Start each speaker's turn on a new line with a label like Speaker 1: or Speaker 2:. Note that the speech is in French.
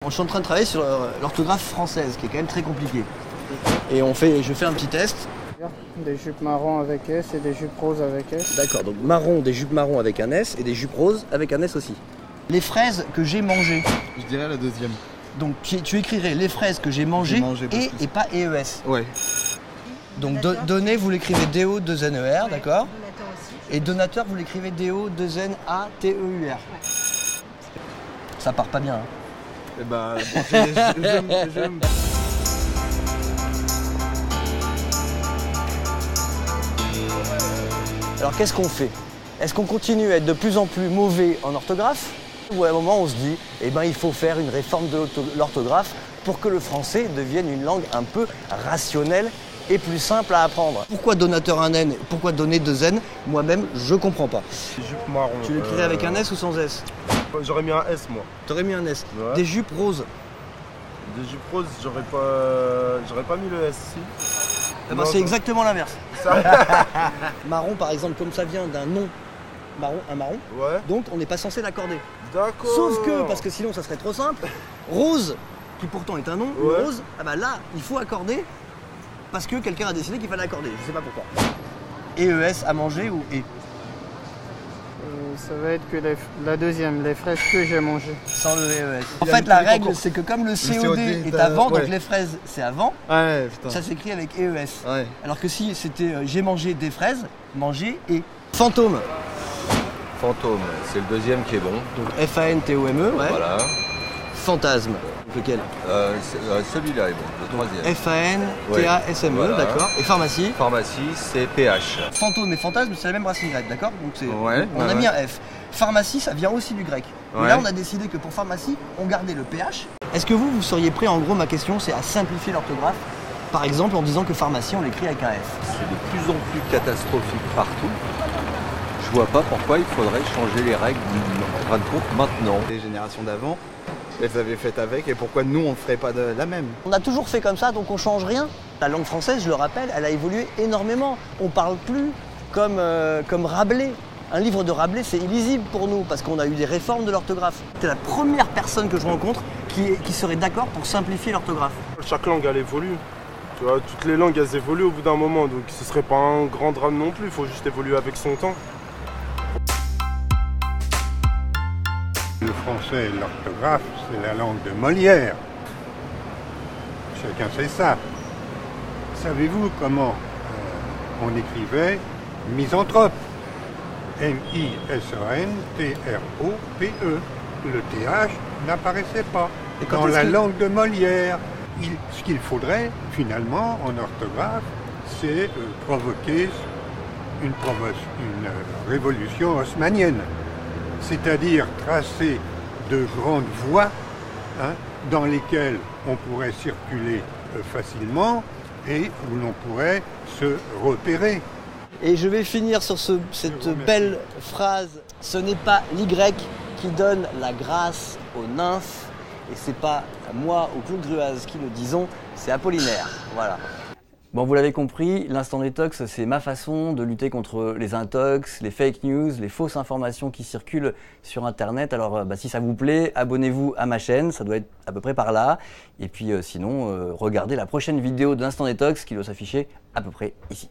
Speaker 1: Je suis en train de travailler sur l'orthographe française, qui est quand même très compliquée. Et je fais un petit test.
Speaker 2: Des jupes marron avec S et des jupes roses avec S.
Speaker 1: D'accord, donc marron, des jupes marron avec un S et des jupes roses avec un S aussi. Les fraises que j'ai mangées.
Speaker 3: Je dirais la deuxième.
Speaker 1: Donc tu écrirais les fraises que j'ai mangées et pas EES.
Speaker 3: Ouais.
Speaker 1: Donc donner, vous l'écrivez DO 2NER, d'accord. Et donateur, vous l'écrivez DO 2NATEUR. Ça part pas bien. Hein.
Speaker 3: Et bah, j'aime.
Speaker 1: Alors qu'est-ce qu'on fait? Est-ce qu'on continue à être de plus en plus mauvais en orthographe? Ou à un moment on se dit, eh ben il faut faire une réforme de l'orthographe pour que le français devienne une langue un peu rationnelle et plus simple à apprendre. Pourquoi donateur un N? Pourquoi donner deux N? Moi-même, je comprends pas.
Speaker 3: Jupe marron.
Speaker 1: Tu l'écrirais avec un S ou sans S?
Speaker 3: J'aurais mis un S moi.
Speaker 1: T'aurais mis un S.
Speaker 3: Ouais.
Speaker 1: Des jupes roses.
Speaker 3: Des jupes roses, j'aurais pas mis le S si.
Speaker 1: Eh ben, c'est exactement l'inverse. Marron par exemple, comme ça vient d'un nom marron, un marron,
Speaker 3: Ouais.
Speaker 1: donc on n'est pas censé l'accorder.
Speaker 3: D'accord.
Speaker 1: Sauf que, parce que sinon ça serait trop simple, rose, qui pourtant est un nom, une
Speaker 3: Ouais.
Speaker 1: rose, ah bah là, il faut accorder parce que quelqu'un a décidé qu'il fallait accorder, je sais pas pourquoi. EES à manger ou E?
Speaker 2: Ça va être que la deuxième, les fraises que j'ai mangées.
Speaker 1: Sans le EES. En fait, la règle, c'est que comme le COD est avant,
Speaker 3: ouais.
Speaker 1: donc les fraises c'est avant,
Speaker 3: Ouais, putain.
Speaker 1: ça s'écrit avec EES.
Speaker 3: Ouais.
Speaker 1: Alors que si c'était j'ai mangé des fraises, manger et fantôme.
Speaker 4: Fantôme, c'est le deuxième qui est bon.
Speaker 1: Donc FANTOME, ouais.
Speaker 4: Voilà.
Speaker 1: Fantasme. Lequel?
Speaker 4: Celui-là est bon, le troisième.
Speaker 1: FANTASME,
Speaker 4: Voilà.
Speaker 1: d'accord. Et pharmacie?
Speaker 4: Pharmacie, c'est PH.
Speaker 1: Fantôme et fantasme, c'est la même racine grecque, d'accord? Donc
Speaker 4: Ouais,
Speaker 1: on a
Speaker 4: ouais,
Speaker 1: mis un F. Pharmacie, ça vient aussi du grec. Et
Speaker 4: Ouais.
Speaker 1: là, on a décidé que pour pharmacie, on gardait le PH. Est-ce que vous seriez prêt, en gros, ma question, c'est à simplifier l'orthographe, par exemple en disant que pharmacie, on l'écrit avec un F?
Speaker 4: C'est de plus en plus catastrophique partout. Je vois pas pourquoi il faudrait changer les règles en fin de compte maintenant.
Speaker 3: Les générations d'avant, elles avaient fait avec, et pourquoi nous on ne ferait pas la même?
Speaker 1: On a toujours fait comme ça, donc on change rien. La langue française, je le rappelle, elle a évolué énormément. On parle plus comme Rabelais. Un livre de Rabelais, c'est illisible pour nous, parce qu'on a eu des réformes de l'orthographe. C'est la première personne que je rencontre qui serait d'accord pour simplifier l'orthographe.
Speaker 5: Chaque langue, elle évolue. Tu vois, toutes les langues, elles évoluent au bout d'un moment, donc ce serait pas un grand drame non plus, il faut juste évoluer avec son temps.
Speaker 6: Le français, l'orthographe, c'est la langue de Molière. Chacun sait ça. Savez-vous comment on écrivait misanthrope? M-I-S-O-N-T-R-O-P-E. Le TH n'apparaissait pas dans la langue de Molière. Ce qu'il faudrait, finalement, en orthographe, c'est provoquer une révolution haussmannienne. C'est-à-dire tracer de grandes voies dans lesquelles on pourrait circuler facilement et où l'on pourrait se repérer.
Speaker 1: Et je vais finir sur cette belle phrase. Ce n'est pas l'Y qui donne la grâce aux nymphes, et c'est pas moi ou Claude Gruaz qui le disons, c'est Apollinaire. Voilà. Bon, vous l'avez compris, l'instant détox, c'est ma façon de lutter contre les intox, les fake news, les fausses informations qui circulent sur Internet. Alors, si ça vous plaît, abonnez-vous à ma chaîne, ça doit être à peu près par là. Et puis sinon, regardez la prochaine vidéo de l'instant détox qui doit s'afficher à peu près ici.